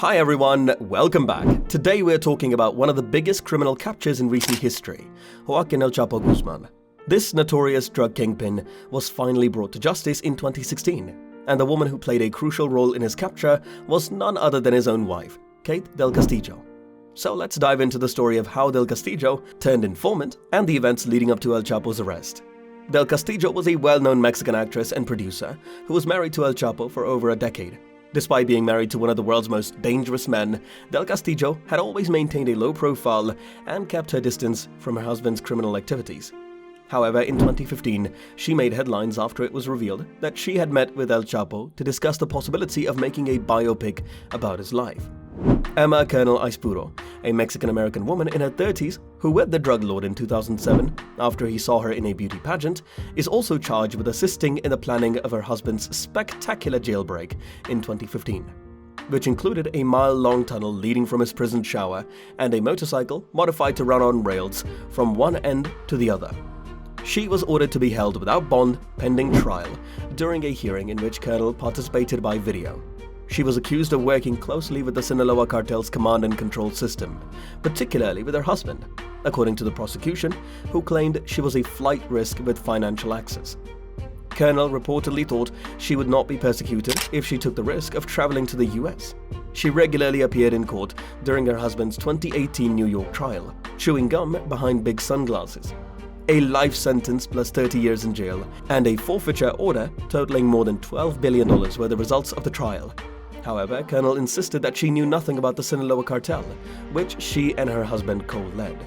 Hi everyone, welcome back. Today we're talking about one of the biggest criminal captures in recent history, Joaquin El Chapo Guzman. This notorious drug kingpin was finally brought to justice in 2016, and the woman who played a crucial role in his capture was none other than his own wife, Kate Del Castillo. So let's dive into the story of how Del Castillo turned informant and the events leading up to El Chapo's arrest. Del Castillo was a well-known Mexican actress and producer who was married to El Chapo for over a decade. Despite being married to one of the world's most dangerous men, Del Castillo had always maintained a low profile and kept her distance from her husband's criminal activities. However, in 2015, she made headlines after it was revealed that she had met with El Chapo to discuss the possibility of making a biopic about his life. Emma Colonel Aispuro, a Mexican-American woman in her 30s who wed the drug lord in 2007 after he saw her in a beauty pageant, is also charged with assisting in the planning of her husband's spectacular jailbreak in 2015, which included a mile-long tunnel leading from his prison shower and a motorcycle modified to run on rails from one end to the other. She was ordered to be held without bond pending trial during a hearing in which Colonel participated by video. She was accused of working closely with the Sinaloa cartel's command and control system, particularly with her husband, according to the prosecution, who claimed she was a flight risk with financial access. Colonel reportedly thought she would not be persecuted if she took the risk of traveling to the US. She regularly appeared in court during her husband's 2018 New York trial, chewing gum behind big sunglasses. A life sentence plus 30 years in jail and a forfeiture order totaling more than $12 billion were the results of the trial. However, Colonel insisted that she knew nothing about the Sinaloa cartel, which she and her husband co-led.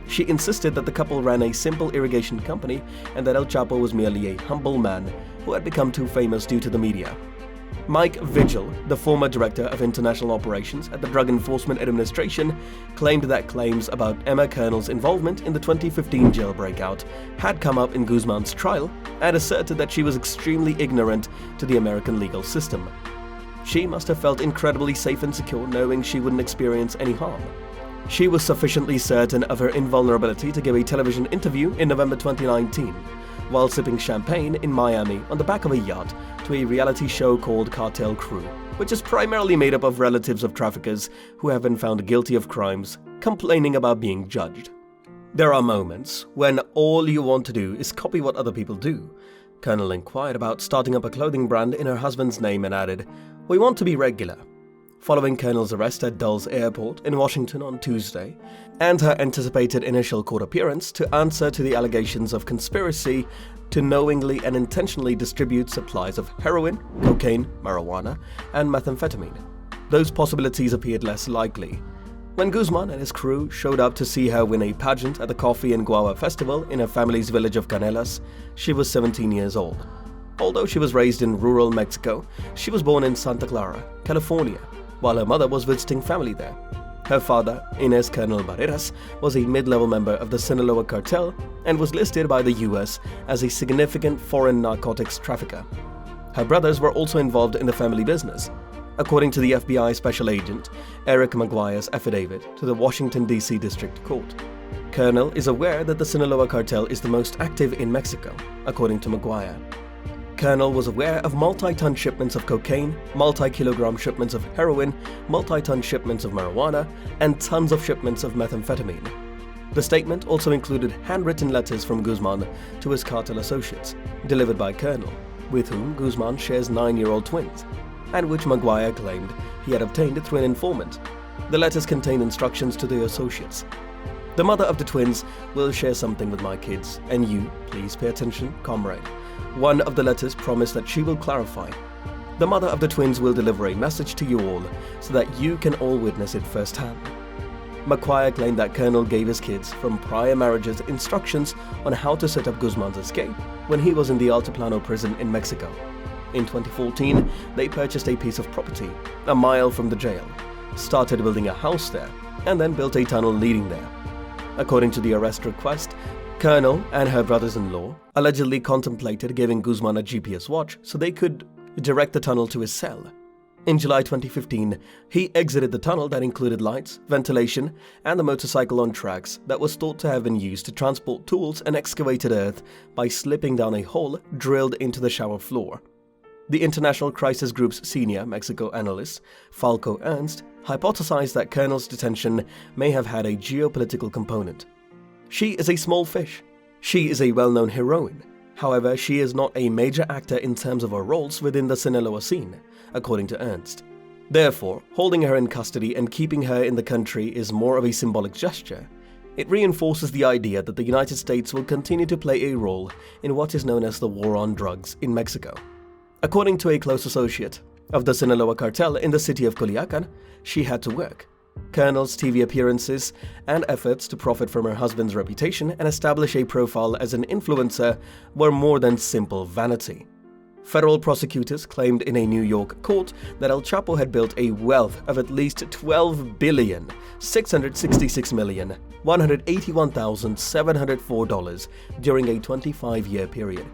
She insisted that the couple ran a simple irrigation company and that El Chapo was merely a humble man who had become too famous due to the media. Mike Vigil, the former director of international operations at the Drug Enforcement Administration, claimed that claims about Emma Colonel's involvement in the 2015 jailbreakout had come up in Guzman's trial and asserted that she was extremely ignorant to the American legal system. She must have felt incredibly safe and secure knowing she wouldn't experience any harm. She was sufficiently certain of her invulnerability to give a television interview in November 2019, while sipping champagne in Miami on the back of a yacht to a reality show called Cartel Crew, which is primarily made up of relatives of traffickers who have been found guilty of crimes, complaining about being judged. There are moments when all you want to do is copy what other people do. Colonel inquired about starting up a clothing brand in her husband's name and added, "We want to be regular." Following Colonel's arrest at Dulles Airport in Washington on Tuesday, and her anticipated initial court appearance to answer to the allegations of conspiracy to knowingly and intentionally distribute supplies of heroin, cocaine, marijuana, and methamphetamine, those possibilities appeared less likely. When Guzman and his crew showed up to see her win a pageant at the Coffee and Guava Festival in her family's village of Canelas, she was 17 years old. Although she was raised in rural Mexico, she was born in Santa Clara, California, while her mother was visiting family there. Her father, Inez Colonel Barreras, was a mid-level member of the Sinaloa cartel and was listed by the US as a significant foreign narcotics trafficker. Her brothers were also involved in the family business. According to the FBI Special Agent Eric McGuire's affidavit to the Washington, D.C. District Court, Colonel is aware that the Sinaloa cartel is the most active in Mexico, according to McGuire. Colonel was aware of multi-ton shipments of cocaine, multi-kilogram shipments of heroin, multi-ton shipments of marijuana, and tons of shipments of methamphetamine. The statement also included handwritten letters from Guzman to his cartel associates, delivered by Colonel, with whom Guzman shares 9-year-old twins, and which McGuire claimed he had obtained through an informant. The letters contained instructions to the associates. "The mother of the twins will share something with my kids, and you, please pay attention, comrade." One of the letters promised that she will clarify. "The mother of the twins will deliver a message to you all so that you can all witness it firsthand." McGuire claimed that Colonel gave his kids from prior marriages instructions on how to set up Guzman's escape when he was in the Altiplano prison in Mexico. In 2014, they purchased a piece of property a mile from the jail, started building a house there, and then built a tunnel leading there. According to the arrest request, Colonel and her brothers-in-law allegedly contemplated giving Guzman a GPS watch so they could direct the tunnel to his cell. In July 2015, he exited the tunnel that included lights, ventilation, and the motorcycle on tracks that was thought to have been used to transport tools and excavated earth by slipping down a hole drilled into the shower floor. The International Crisis Group's senior Mexico analyst, Falco Ernst, hypothesized that Colonel's detention may have had a geopolitical component. She is a small fish. She is a well-known heroine. However, she is not a major actor in terms of her roles within the Sinaloa scene, according to Ernst. Therefore, holding her in custody and keeping her in the country is more of a symbolic gesture. It reinforces the idea that the United States will continue to play a role in what is known as the war on drugs in Mexico. According to a close associate of the Sinaloa cartel in the city of Culiacan, she had to work. Colonel's TV appearances and efforts to profit from her husband's reputation and establish a profile as an influencer were more than simple vanity. Federal prosecutors claimed in a New York court that El Chapo had built a wealth of at least $12,666,181,704 during a 25-year period.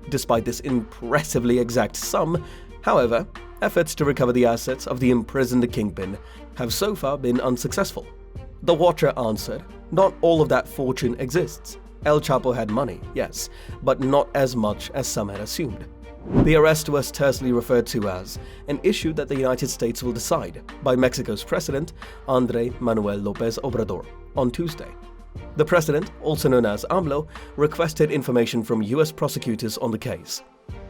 Despite this impressively exact sum, however, efforts to recover the assets of the imprisoned kingpin have so far been unsuccessful. The Watcher answered, "Not all of that fortune exists. El Chapo had money, yes, but not as much as some had assumed." The arrest was tersely referred to as an issue that the United States will decide by Mexico's president, Andrés Manuel López Obrador, on Tuesday. The president, also known as AMLO, requested information from U.S. prosecutors on the case.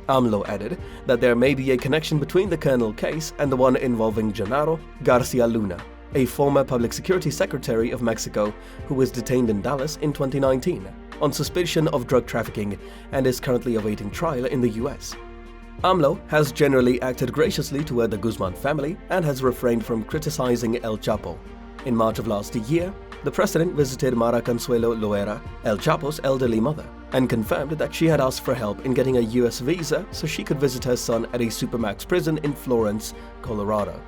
AMLO added that there may be a connection between the Colonel case and the one involving Genaro Garcia Luna, a former public security secretary of Mexico who was detained in Dallas in 2019 on suspicion of drug trafficking and is currently awaiting trial in the U.S. AMLO has generally acted graciously toward the Guzman family and has refrained from criticizing El Chapo. In March of last year, the president visited Mara Consuelo Loera, El Chapo's elderly mother, and confirmed that she had asked for help in getting a U.S. visa so she could visit her son at a Supermax prison in Florence, Colorado.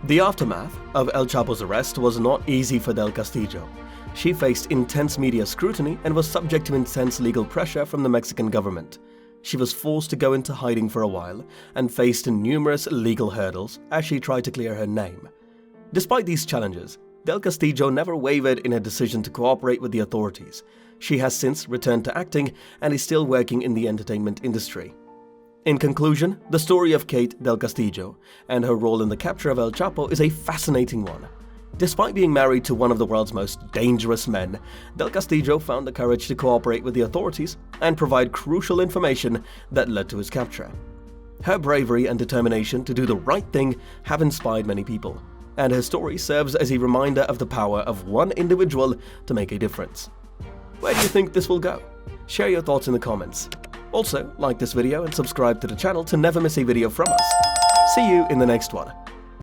The aftermath of El Chapo's arrest was not easy for Del Castillo. She faced intense media scrutiny and was subject to intense legal pressure from the Mexican government. She was forced to go into hiding for a while and faced numerous legal hurdles as she tried to clear her name. Despite these challenges, Del Castillo never wavered in her decision to cooperate with the authorities. She has since returned to acting and is still working in the entertainment industry. In conclusion, the story of Kate Del Castillo and her role in the capture of El Chapo is a fascinating one. Despite being married to one of the world's most dangerous men, Del Castillo found the courage to cooperate with the authorities and provide crucial information that led to his capture. Her bravery and determination to do the right thing have inspired many people, and her story serves as a reminder of the power of one individual to make a difference. Where do you think this will go? Share your thoughts in the comments. Also, like this video and subscribe to the channel to never miss a video from us. See you in the next one.